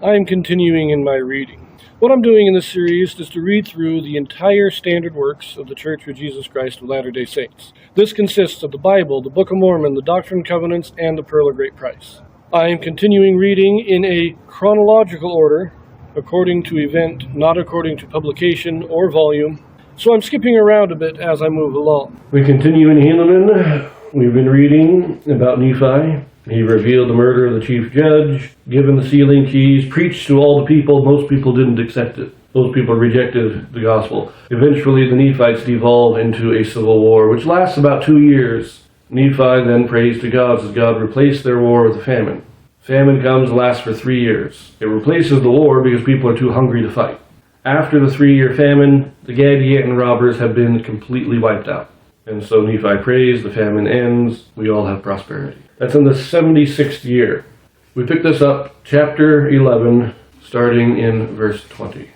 I am continuing in my reading. What I'm doing in this series is to read through the entire standard works of the Church of Jesus Christ of Latter-day Saints. This consists of the Bible, the Book of Mormon, the Doctrine and Covenants, and the Pearl of Great Price. I am continuing reading in a chronological order, according to event, not according to publication or volume, so I'm skipping around a bit as I move along. We continue in Helaman. We've been reading about Nephi. He revealed the murder of the chief judge, given the sealing keys, preached to all the people. Most people didn't accept it. Most people rejected the gospel. Eventually, the Nephites devolve into a civil war, which lasts about 2 years. Nephi then prays to God as God replaced their war with a famine. Famine comes and lasts for 3 years. It replaces the war because people are too hungry to fight. After the 3-year famine, the Gadianton robbers have been completely wiped out. And so Nephi prays, the famine ends, we all have prosperity. That's in the 76th year. We pick this up, chapter 11, starting in verse 20.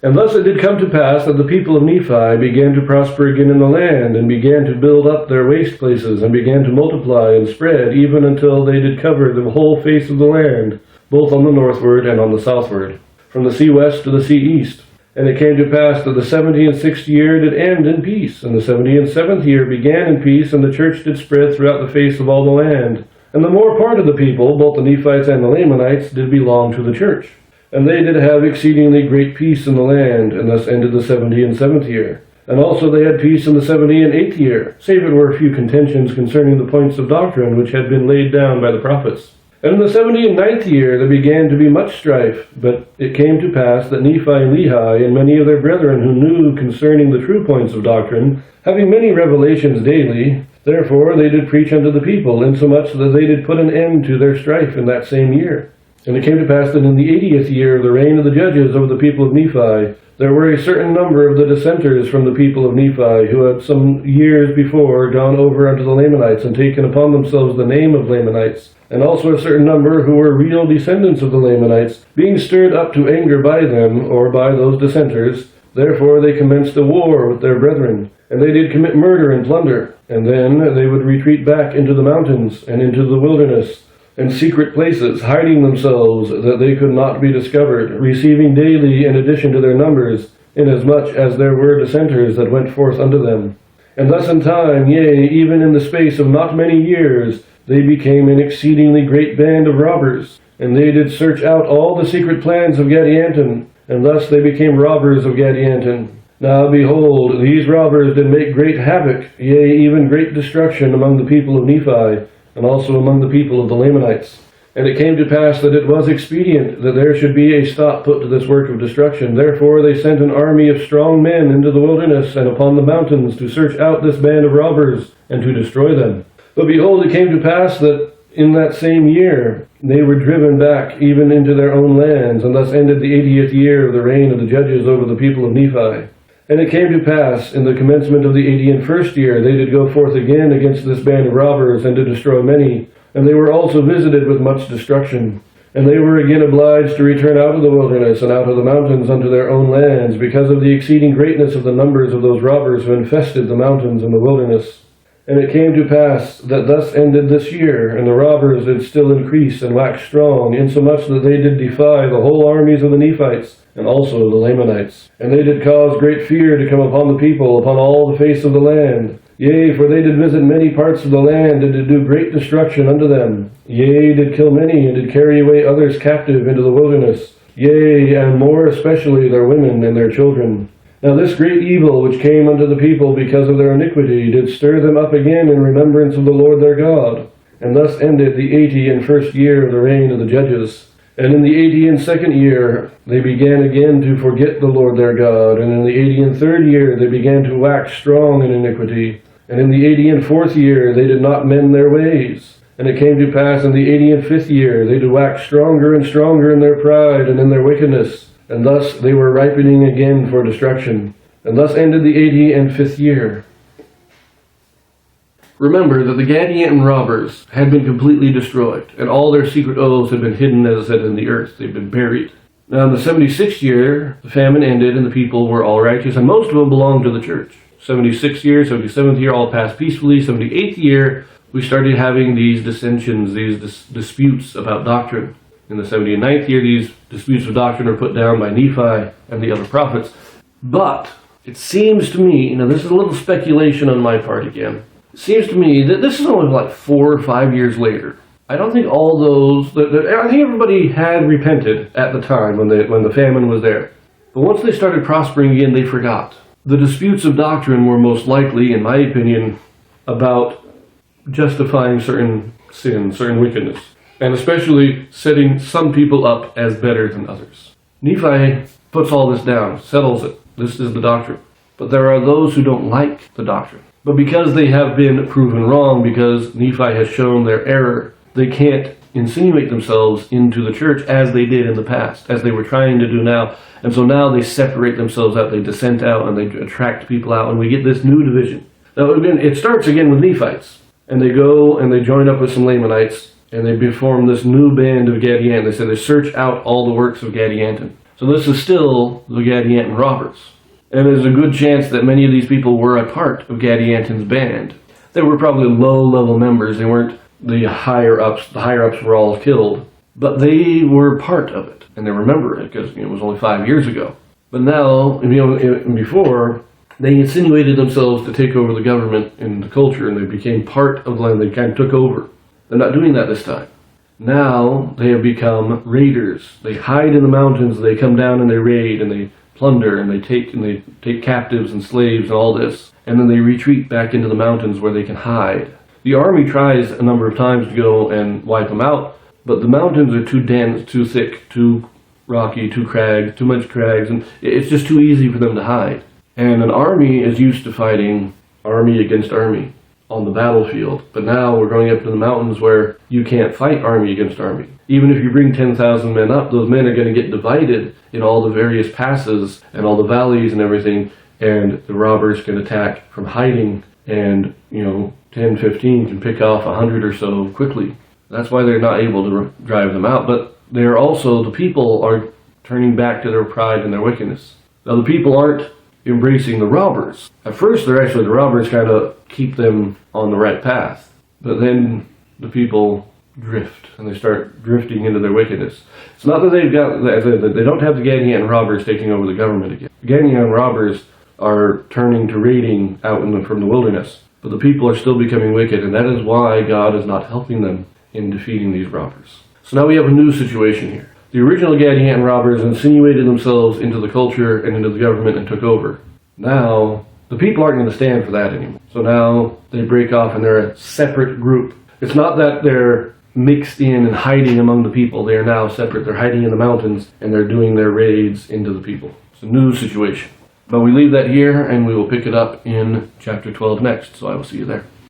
And thus it did come to pass that the people of Nephi began to prosper again in the land, and began to build up their waste places, and began to multiply and spread, even until they did cover the whole face of the land, both on the northward and on the southward, from the sea west to the sea east. And it came to pass that the 76th year did end in peace, and the 77th year began in peace, and the church did spread throughout the face of all the land. And the more part of the people, both the Nephites and the Lamanites, did belong to the church. And they did have exceedingly great peace in the land, and thus ended the 77th year. And also they had peace in the 78th year, save it were a few contentions concerning the points of doctrine which had been laid down by the prophets. And in the 79th year there began to be much strife, but it came to pass that Nephi and Lehi and many of their brethren who knew concerning the true points of doctrine, having many revelations daily, therefore they did preach unto the people, insomuch that they did put an end to their strife in that same year. And it came to pass that in the 80th year of the reign of the judges over the people of Nephi, there were a certain number of the dissenters from the people of Nephi, who had some years before gone over unto the Lamanites, and taken upon themselves the name of Lamanites, and also a certain number who were real descendants of the Lamanites, being stirred up to anger by them, or by those dissenters, therefore they commenced a war with their brethren, and they did commit murder and plunder, and then they would retreat back into the mountains, and into the wilderness, and secret places, hiding themselves, that they could not be discovered, receiving daily in addition to their numbers, inasmuch as there were dissenters that went forth unto them. And thus in time, yea, even in the space of not many years, they became an exceedingly great band of robbers, and they did search out all the secret plans of Gadianton, and thus they became robbers of Gadianton. Now behold, these robbers did make great havoc, yea, even great destruction among the people of Nephi, and also among the people of the Lamanites. And it came to pass that it was expedient that there should be a stop put to this work of destruction. Therefore they sent an army of strong men into the wilderness and upon the mountains to search out this band of robbers, and to destroy them. But behold, it came to pass that in that same year they were driven back even into their own lands, and thus ended the 80th year of the reign of the judges over the people of Nephi. And it came to pass, in the commencement of the 81st year, they did go forth again against this band of robbers, and to destroy many. And they were also visited with much destruction. And they were again obliged to return out of the wilderness, and out of the mountains unto their own lands, because of the exceeding greatness of the numbers of those robbers who infested the mountains and the wilderness. And it came to pass that thus ended this year, and the robbers did still increase and wax strong, insomuch that they did defy the whole armies of the Nephites, and also the Lamanites. And they did cause great fear to come upon the people, upon all the face of the land. Yea, for they did visit many parts of the land, and did do great destruction unto them. Yea, did kill many, and did carry away others captive into the wilderness. Yea, and more especially their women and their children. Now this great evil which came unto the people because of their iniquity did stir them up again in remembrance of the Lord their God. And thus ended the 81st year of the reign of the judges. And in the 82nd year they began again to forget the Lord their God. And in the 83rd year they began to wax strong in iniquity. And in the 84th year they did not mend their ways. And it came to pass in the 85th year they did wax stronger and stronger in their pride and in their wickedness. And thus they were ripening again for destruction. And thus ended the 85th year. Remember that the Gadianton robbers had been completely destroyed, and all their secret oaths had been hidden, as I said, in the earth. They'd been buried. Now in the 76th year, the famine ended, and the people were all righteous, and most of them belonged to the church. 76th year, 77th year, all passed peacefully. 78th year, we started having these dissensions, these disputes about doctrine. In the 79th year, these disputes of doctrine are put down by Nephi and the other prophets. But it seems to me, this is a little speculation on my part again, it seems to me that this is only like 4 or 5 years later. I don't think all those, I think everybody had repented at the time when the famine was there. But once they started prospering again, they forgot. The disputes of doctrine were most likely, in my opinion, about justifying certain sin, certain wickedness, and especially setting some people up as better than others. Nephi puts all this down, settles it. This is the doctrine. But there are those who don't like the doctrine. But because they have been proven wrong, because Nephi has shown their error, they can't insinuate themselves into the church as they did in the past, as they were trying to do now. And so now they separate themselves out, they dissent out, and they attract people out, and we get this new division. Now, again, it starts again with Nephites. And they go and they join up with some Lamanites, and they form this new band of Gadianton. They say they search out all the works of Gadianton. So this is still the Gadianton robbers. And there's a good chance that many of these people were a part of Gadianton's band. They were probably low-level members. They weren't the higher-ups. The higher-ups were all killed. But they were part of it, and they remember it because it was only 5 years ago. But now, before, they insinuated themselves to take over the government and the culture, and they became part of the land. They kind of took over. They're not doing that this time. Now they have become raiders. They hide in the mountains, they come down and they raid, and they plunder, and they take captives and slaves and all this. And then they retreat back into the mountains where they can hide. The army tries a number of times to go and wipe them out, but the mountains are too dense, too thick, too rocky, too much crags, and it's just too easy for them to hide. And an army is used to fighting army against army on the battlefield. But now we're going up to the mountains where you can't fight army against army. Even if you bring 10,000 men up, those men are going to get divided in all the various passes and all the valleys and everything, and the robbers can attack from hiding, and 10, 15 can pick off 100 or so quickly. That's why they're not able to drive them out. But they're also, the people are turning back to their pride and their wickedness. Now the people aren't embracing the robbers. At first, the robbers kind of keep them on the right path. But then the people drift, and they start drifting into their wickedness. It's not that they don't have the Gadianton robbers taking over the government again. The Gadianton robbers are turning to raiding out from the wilderness. But the people are still becoming wicked, and that is why God is not helping them in defeating these robbers. So now we have a new situation here. The original Gadianton robbers insinuated themselves into the culture and into the government and took over. Now, the people aren't going to stand for that anymore. So now they break off and they're a separate group. It's not that they're mixed in and hiding among the people. They are now separate. They're hiding in the mountains and they're doing their raids into the people. It's a new situation. But we leave that here and we will pick it up in chapter 12 next. So I will see you there.